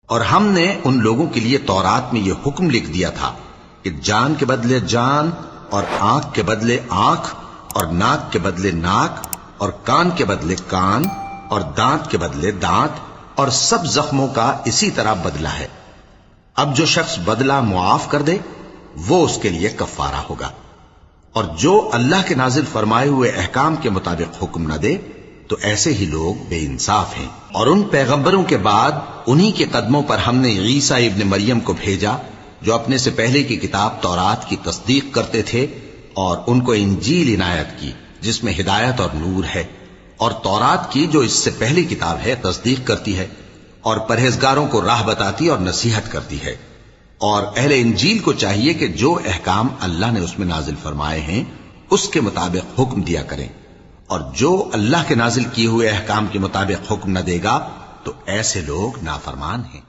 اور ہم نے ان لوگوں کے لیے تورات میں یہ حکم لکھ دیا تھا کہ جان کے بدلے جان، اور آنکھ کے بدلے آنکھ، اور ناک کے بدلے ناک، اور کان کے بدلے کان، اور دانت کے بدلے دانت، اور سب زخموں کا اسی طرح بدلہ ہے۔ اب جو شخص بدلہ معاف کر دے وہ اس کے لیے کفارہ ہوگا، اور جو اللہ کے نازل فرمائے ہوئے احکام کے مطابق حکم نہ دے تو ایسے ہی لوگ بے انصاف ہیں۔ اور ان پیغمبروں کے بعد انہی کے قدموں پر ہم نے عیسیٰ ابن مریم کو بھیجا جو اپنے سے پہلے کی کتاب تورات کی تصدیق کرتے تھے، اور ان کو انجیل عنایت کی جس میں ہدایت اور نور ہے، اور تورات کی جو اس سے پہلی کتاب ہے تصدیق کرتی ہے، اور پرہیزگاروں کو راہ بتاتی اور نصیحت کرتی ہے۔ اور اہل انجیل کو چاہیے کہ جو احکام اللہ نے اس میں نازل فرمائے ہیں اس کے مطابق حکم دیا کریں، اور جو اللہ کے نازل کیے ہوئے احکام کے مطابق حکم نہ دے گا تو ایسے لوگ نافرمان ہیں۔